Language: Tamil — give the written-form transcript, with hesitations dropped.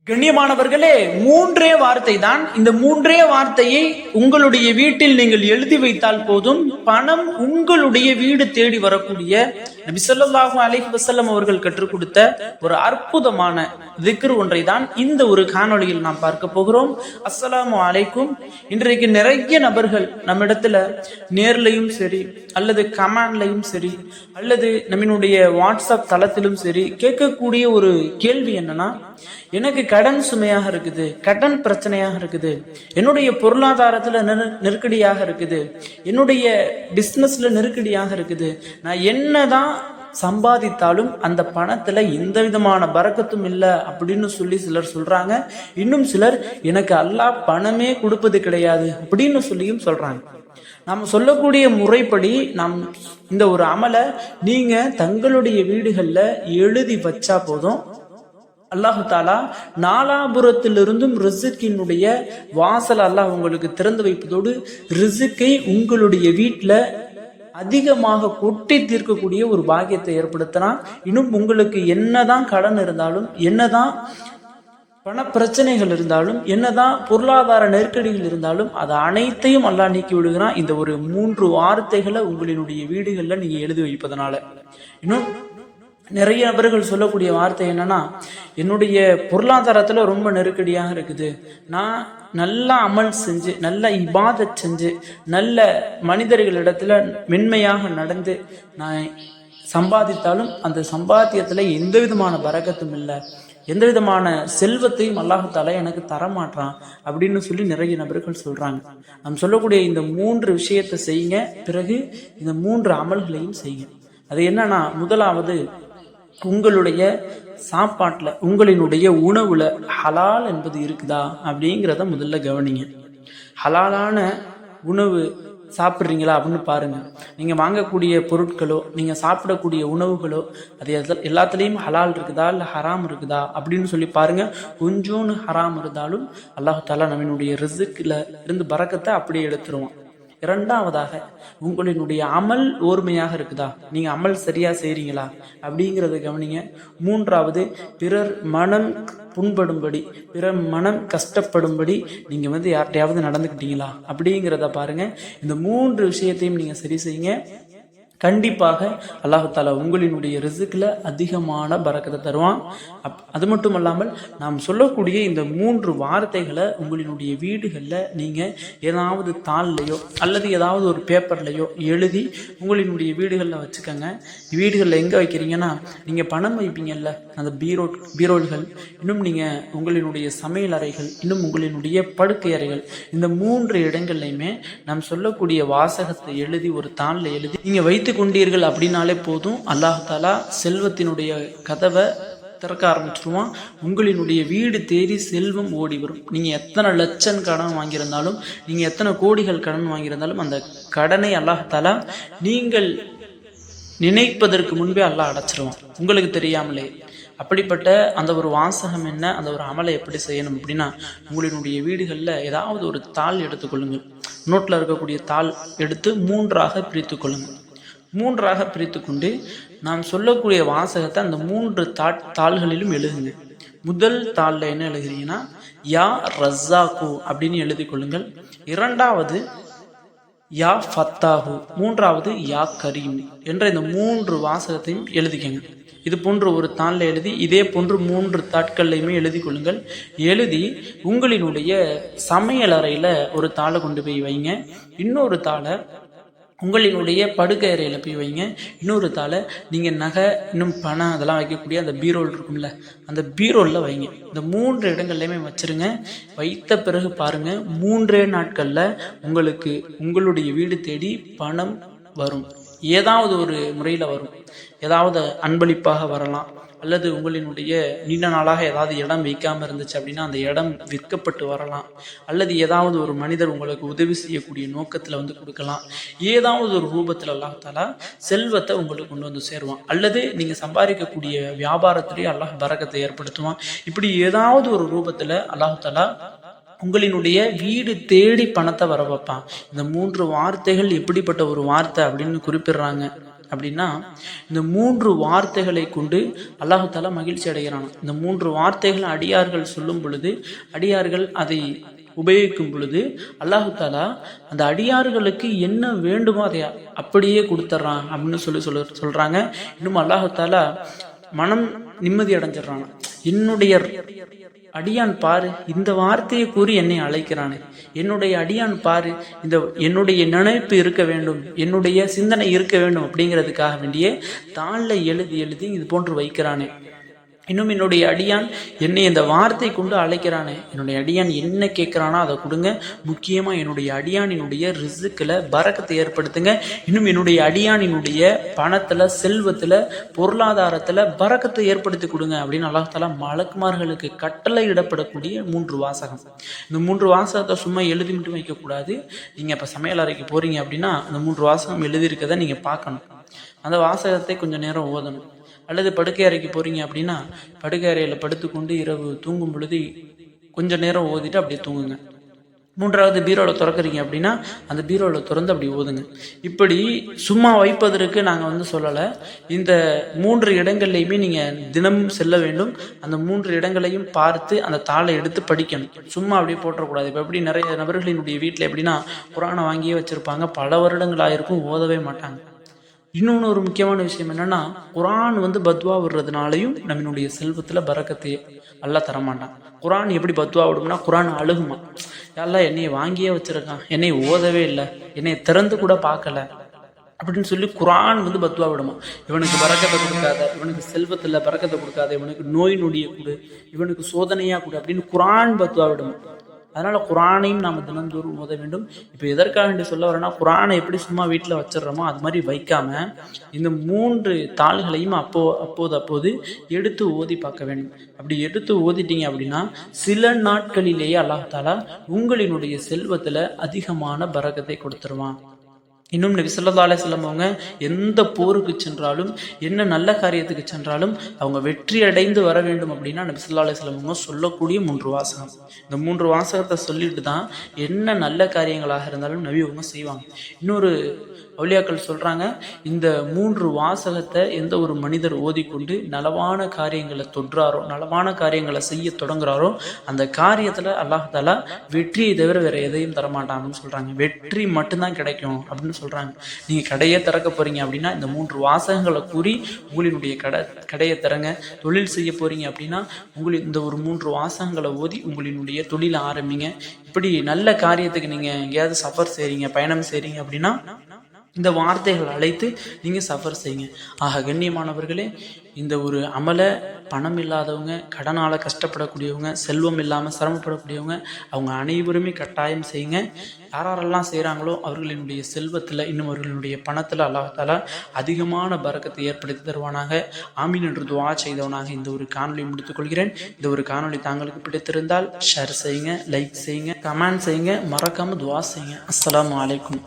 கண்ணியமானவர்களே, மூன்றே வார்த்தை தான். இந்த மூன்றே வார்த்தையை உங்களுடைய வீட்டில் நீங்கள் எழுதி வைத்தால் போதும், பணம் உங்களுடைய வீடு தேடி வரக்கூடிய நபி ஸல்லல்லாஹு அலைஹி வஸல்லம் அவர்கள் கற்றுக் கொடுத்த ஒரு அற்புதமான திக்ர் ஒன்றை தான் இந்த ஒரு காணொளியில் நாம் பார்க்க போகிறோம். அஸ்ஸலாமு அலைக்கும். இன்றைக்கு நிறைய நபர்கள் நம்மிடத்துல நேர்லையும் சரி, அல்லது கமெண்ட்லையும் சரி, அல்லது நம்மளுடைய வாட்ஸ்அப் தளத்திலும் சரி கேட்கக்கூடிய ஒரு கேள்வி என்னன்னா, எனக்கு கடன் சுமையாக இருக்குது, கடன் பிரச்சனையாக இருக்குது, என்னுடைய பொருளாதாரத்துல நெருக்கடியாக இருக்குது, என்னுடைய பிசினஸ்ல நெருக்கடியாக இருக்குது, நான் என்னதான் சம்பாதித்தாலும் அந்த பணத்துல எந்த விதமான பரக்கத்தும் இல்லை அப்படின்னு சொல்லி சிலர் சொல்றாங்க. இன்னும் சிலர் எனக்கு அல்லாஹ் பணமே கொடுப்பது கிடையாது அப்படின்னு சொல்லியும் சொல்றாங்க. நாம் சொல்லக்கூடிய முறைப்படி நாம் இந்த ஒரு அமலை நீங்க தங்களுடைய வீடுகள்ல எழுதி வச்சா போதும், அல்லாஹு தாலா நாலாபுரத்திலிருந்தும் ரிசுக்கினுடைய வாசல் அல்லாஹ் உங்களுக்கு திறந்து வைப்பதோடு ரிசுக்கை உங்களுடைய வீட்டில் அதிகமாக கொட்டி தீர்க்கக்கூடிய ஒரு பாக்கியத்தை ஏற்படுத்தினான். இன்னும் உங்களுக்கு என்னதான் கடன் இருந்தாலும், என்னதான் பண பிரச்சனைகள் இருந்தாலும், என்னதான் பொருளாதார நெருக்கடிகள் இருந்தாலும், அது அனைத்தையும் அல்லாஹ் நீக்கி விடுகிறான் இந்த ஒரு 3 வார்த்தைகளை உங்களினுடைய வீடுகளில் நீங்க எழுதி வைப்பதனால. இன்னும் நிறைய நபர்கள் சொல்லக்கூடிய வார்த்தை என்னன்னா, என்னுடைய பொருளாதாரத்துல ரொம்ப நெருக்கடியாக இருக்குது, நான் நல்லா அமல் செஞ்சு, நல்ல இபாதத் செஞ்சு, நல்ல மனிதர்களிடத்துல மென்மையாக நடந்து நான் சம்பாதித்தாலும் அந்த சம்பாத்தியத்துல எந்த விதமான பரக்கத்தும் இல்லை, எந்த விதமான செல்வத்தையும் அல்லாஹு தஆலா எனக்கு தரமாட்டான் அப்படின்னு சொல்லி நிறைய நபர்கள் சொல்றாங்க. நாம் சொல்லக்கூடிய இந்த 3 விஷயத்தை செய்யுங்க. பிறகு இந்த 3 அமல்களையும் செய்யுங்க. அது என்னன்னா, முதலாவது, உங்களுடைய சாப்பாட்டுல, உங்களினுடைய உணவுல ஹலால் என்பது இருக்குதா அப்படிங்கிறத முதல்ல கவனிங்க. ஹலாலான உணவு சாப்பிட்றீங்களா அப்படின்னு பாருங்க. நீங்க வாங்கக்கூடிய பொருட்களோ, நீங்க சாப்பிடக்கூடிய உணவுகளோ, அது எல்லாத்துலேயும் ஹலால் இருக்குதா இல்லை ஹராம் இருக்குதா அப்படின்னு சொல்லி பாருங்க. கொஞ்சோன்னு ஹராம் இருந்தாலும் அல்லாஹ் தஆலா நம்மளுடைய ரிஸ்க்ல இருந்து பரக்கத்தை அப்படியே எடுத்துருவான். இரண்டாவதாக, உங்களினுடைய அமல் ஓர்மையாக இருக்குதா, நீங்க அமல் சரியா செய்றீங்களா அப்படிங்கிறத கவனிங்க. மூன்றாவது, பிறர் மனம் புண்படும்படி, பிறர் மனம் கஷ்டப்படும்படி நீங்க யார்கிட்டையாவது நடந்துக்கிட்டீங்களா அப்படிங்கிறத பாருங்க. இந்த 3 விஷயத்தையும் நீங்க சரி செய்யுங்க. கண்டிப்பாக அல்லாஹ் தஆலா உங்களினுடைய ரிஸ்க்ல அதிகமான பரக்கத்தை தருவான். அது மட்டும் அல்லாமல் நாம் சொல்லக்கூடிய இந்த 3 வார்த்தைகளை உங்களினுடைய வீடுகளில் நீங்க ஏதாவது தாள்லையோ அல்லது ஏதாவது ஒரு பேப்பர்லையோ எழுதி உங்களினுடைய வீடுகளில் வச்சுக்கோங்க. வீடுகளில் எங்கே வைக்கிறீங்கன்னா, நீங்கள் பணம் வைப்பீங்கல்ல அந்த பீரோல்கள், இன்னும் நீங்கள் உங்களினுடைய சமையல் அறைகள், இன்னும் உங்களினுடைய படுக்கை அறைகள், இந்த 3 இடங்கள்லையுமே நாம் சொல்லக்கூடிய வாசகத்தை எழுதி ஒரு தாளில் எழுதி நீங்கள் வைத்து கொண்டீர்கள் அப்படின்னாலே போதும், அல்லாஹ் தஆலா செல்வத்தினுடைய கதவை திறக்க ஆரம்பிச்சிருவான். உங்களினுடைய வீடு தேடி செல்வம் ஓடி வரும். நீங்க எத்தனை லட்சம் கடன் வாங்கியிருந்தாலும், நீங்க எத்தனை கோடிகள் கடன் வாங்கியிருந்தாலும், அந்த கடனை அல்லாஹ் தஆலா நீங்கள் நினைப்பதற்கு முன்பே அல்லாஹ் அடைச்சிருவான் உங்களுக்கு தெரியாமலே. அப்படிப்பட்ட அந்த ஒரு வாசகம் என்ன, அந்த ஒரு அமலை எப்படி செய்யணும் அப்படின்னா, உங்களினுடைய வீடுகளில் ஏதாவது ஒரு தாள் எடுத்துக்கொள்ளுங்கள். நோட்டில் இருக்கக்கூடிய தாள் எடுத்து 3ஆக பிரித்து கொள்ளுங்கள். 3ஆக பிரித்து கொண்டு நாம் சொல்லக்கூடிய வாசகத்தை அந்த 3 தாள்களிலும் எழுதுங்க. முதல் தாளில் என்ன எழுதுறீங்கன்னா, யா ரஸாக்கு அப்படின்னு எழுதி கொள்ளுங்கள். இரண்டாவது யா ஃபத்தாஹு, மூன்றாவது யா கரீம் என்ற இந்த 3 வாசகத்தையும் எழுதிக்கங்க. இது போன்ற ஒரு தாளில் எழுதி இதே போன்று 3 தாட்கள்லையுமே எழுதி கொள்ளுங்கள். எழுதி உங்களினுடைய சமையல் அறையில் ஒரு தாளை கொண்டு போய் வைங்க. இன்னொரு தாளை உங்களினுடைய படுக்கை அறையில் போய் வைங்க. இன்னொரு தாளை நீங்கள் நகை, இன்னும் பணம் அதெல்லாம் வைக்கக்கூடிய அந்த பீரோல் இருக்கும்ல, அந்த பீரோலில் வைங்க. இந்த 3 இடங்கள்லையுமே வச்சுருங்க. வைத்த பிறகு பாருங்கள், 3 நாட்களில் உங்களுக்கு உங்களுடைய வீடு தேடி பணம் வரும். ஏதாவது ஒரு முறையில் வரும். ஏதாவது அன்பளிப்பாக வரலாம், அல்லது உங்களினுடைய நீண்ட நாளாக ஏதாவது இடம் வைக்காமல் இருந்துச்சு அப்படின்னா அந்த இடம் விற்கப்பட்டு வரலாம், அல்லது ஏதாவது ஒரு மனிதர் உங்களுக்கு உதவி செய்யக்கூடிய நோக்கத்தில் கொடுக்கலாம். ஏதாவது ஒரு ரூபத்தில் அல்லாஹ் தஆலா செல்வத்தை உங்களுக்கு கொண்டு வந்து சேருவான். அல்லது நீங்கள் சம்பாதிக்கக்கூடிய வியாபாரத்திலேயே அல்லாஹ் பரக்கத்தை ஏற்படுத்துவான். இப்படி ஏதாவது ஒரு ரூபத்தில் அல்லாஹ் தஆலா உங்களினுடைய வீடு தேடி பணத்தை வர வைப்பான். இந்த 3 வார்த்தைகள் எப்படிப்பட்ட ஒரு வார்த்தை அப்படின்னு குறிப்பிடுறாங்க அப்படின்னா இந்த 3 வார்த்தைகளை கொண்டு அல்லாஹு தாலா மகிழ்ச்சி அடைகிறான். இந்த 3 வார்த்தைகள் அடியார்கள் சொல்லும் பொழுது, அடியார்கள் அதை உபயோகிக்கும் பொழுது அல்லாஹு தாலா அந்த அடியார்களுக்கு என்ன வேண்டுமோ அதை அப்படியே கொடுத்துட்றான் அப்படின்னு சொல்றாங்க. இன்னும் அல்லாஹு தாலா மனம் நிம்மதி அடைஞ்சிடறான். என்னுடைய அடியான் பாரு, இந்த வார்த்தையை கூறி என்னை அழைக்கிறானே, என்னுடைய அடியான் பாரு, இந்த என்னுடைய நினைப்பு இருக்க வேண்டும், என்னுடைய சிந்தனை இருக்க வேண்டும் அப்படிங்கிறதுக்காக வேண்டியே தாளில் எழுதி எழுதி இது போன்று வைக்கிறானே. இன்னும் என்னுடைய அடியான் என்னை இந்த வார்த்தை கொண்டு அழைக்கிறானே, என்னுடைய அடியான் என்ன கேட்குறானோ அதை கொடுங்க. முக்கியமாக என்னுடைய அடியானினுடைய ரிசுக்கில் பரக்கத்தை ஏற்படுத்துங்க. இன்னும் என்னுடைய அடியானினுடைய பணத்தில், செல்வத்தில், பொருளாதாரத்தில் பரக்கத்தை ஏற்படுத்தி கொடுங்க அப்படின்னு அல்லாஹ் தஆலா மலக்குமார்களுக்கு கட்டளை இடப்படக்கூடிய 3 வாசகம். இந்த 3 வாசகத்தை சும்மா எழுதி மட்டும் வைக்கக்கூடாது. நீங்கள் இப்போ சமையல் அறைக்கு போகிறீங்க அப்படின்னா அந்த 3 வாசகம் எழுதியிருக்கதை நீங்கள் பார்க்கணும். அந்த வாசகத்தை கொஞ்சம் நேரம் ஓதணும். அல்லது படுக்கை அறைக்கு போகிறீங்க அப்படின்னா படுக்கை அறையில் படுத்துக்கொண்டு இரவு தூங்கும் பொழுது கொஞ்சம் நேரம் ஓதிட்டு அப்படியே தூங்குங்க. 3வது பீரோவில் திறக்கிறீங்க அப்படின்னா அந்த பீரோவில் திறந்து அப்படி ஓதுங்க. இப்படி சும்மா வைப்பதற்கு நாங்கள் சொல்லலை. இந்த 3 இடங்கள்லையுமே நீங்கள் தினமும் செல்ல வேண்டும். அந்த 3 இடங்களையும் பார்த்து அந்த தாளை எடுத்து படிக்கணும். சும்மா அப்படியே போட்டக்கூடாது. இப்போ எப்படி நிறைய நபர்களினுடைய வீட்டில் எப்படின்னா குரானை வாங்கியே வச்சுருப்பாங்க, பல வருடங்கள் ஆயிருக்கும், ஓதவே மாட்டாங்க. இன்னொன்று ஒரு முக்கியமான விஷயம் என்னன்னா, குரான் பத்வா விடுறதுனாலையும் நம்மளுடைய செல்வத்தில் பரக்கத்தையே அல்லாஹ் தரமாட்டான். குரான் எப்படி பத்வா விடும்னா, குரான் அழுகுமா, எல்லாம் என்னை வாங்கியே வச்சிருக்கான், என்னை ஓதவே இல்லை, என்னை திறந்து கூட பார்க்கல அப்படின்னு சொல்லி குரான் பத்வா விடுமா. இவனுக்கு பரக்கத்தை கொடுக்காத, இவனுக்கு செல்வத்தில் பரக்கத்தை கொடுக்காத, இவனுக்கு நோய் நொடியை கொடு, இவனுக்கு சோதனையாக கொடு அப்படின்னு குரான் பத்வா விடுமா. அதனால் குரானையும் நாம் தினந்தோறும் ஓத வேண்டும். இப்போ எதற்காக வேண்டி சொல்ல வரேன்னா, குரானை எப்படி சும்மா வீட்டில் வச்சிடறோமோ அது மாதிரி வைக்காமல் இந்த 3 தாள்களையும் அப்போது எடுத்து ஓதி பார்க்க வேண்டும். அப்படி எடுத்து ஓதிட்டீங்க அப்படின்னா சில நாட்களிலேயே அல்லாஹ் தஆலா உங்களினுடைய செல்வத்தில் அதிகமான பரக்கத்தை கொடுத்துருவான். இன்னும் நபி ஸல்லல்லாஹு அலைஹி வஸல்லம் அவங்க எந்த போருக்கு சென்றாலும், என்ன நல்ல காரியத்துக்கு சென்றாலும் அவங்க வெற்றி அடைந்து வர வேண்டும் அப்படின்னா நபி ஸல்லல்லாஹு அலைஹி வஸல்லம் அவங்க சொல்லக்கூடிய 3 வாசகம். இந்த 3 வாசகத்தை சொல்லிட்டு தான் என்ன நல்ல காரியங்களாக இருந்தாலும் நபி அவங்க செய்வாங்க. இன்னொரு அவுலியாக்கள் சொல்றாங்க, இந்த 3 வாசகத்தை எந்த ஒரு மனிதர் ஓதிக்கொண்டு நலவான காரியங்களை தொடுறாரோ, நலவான காரியங்களை செய்ய தொடங்குறாரோ, அந்த காரியத்தில் அல்லாஹ் தஆலா வெற்றியை தவிர வேற எதையும் தரமாட்டாங்கன்னு சொல்றாங்க. வெற்றி மட்டும்தான் கிடைக்கும் அப்படின்னு சொல்றாங்க. நீங்க கடையை திறக்க போறீங்க அப்படின்னா இந்த 3 வாசகங்களை கூறி உங்களினுடைய கடையை திறங்க. தொழில் செய்ய போறீங்க அப்படின்னா இந்த ஒரு 3 வாசகங்களை ஓதி உங்களினுடைய தொழிலை ஆரம்பிங்க. இப்படி நல்ல காரியத்துக்கு நீங்க எங்கேயாவது சஃபர் செய்றீங்க, பயணம் செய்றீங்க அப்படின்னா இந்த வார்த்தைகள் அழைத்து நீங்கள் சஃபர் செய்யுங்க. ஆக கண்ணியமானவர்களே, இந்த ஒரு அமலை பணம் இல்லாதவங்க, கடனால் கஷ்டப்படக்கூடியவங்க, செல்வம் இல்லாமல் சிரமப்படக்கூடியவங்க, அவங்க அனைவருமே கட்டாயம் செய்யுங்க. யாரெல்லாம் செய்கிறாங்களோ அவர்களினுடைய செல்வத்தில், இன்னும் அவர்களினுடைய பணத்தில் அல்லாஹ் தஆலா அதிகமான பரக்கத்தை ஏற்படுத்தி தருவானாக. ஆமீன் என்று துஆ செய்தவனாக இந்த ஒரு காணொலி முடித்துக்கொள்கிறேன். இந்த ஒரு காணொலி தாங்களுக்கு பிடித்திருந்தால் ஷேர் செய்யுங்க, லைக் செய்யுங்க, கமெண்ட் செய்யுங்க, மறக்காமல் துஆ செய்யுங்க. அஸ்ஸலாமு அலைக்கும்.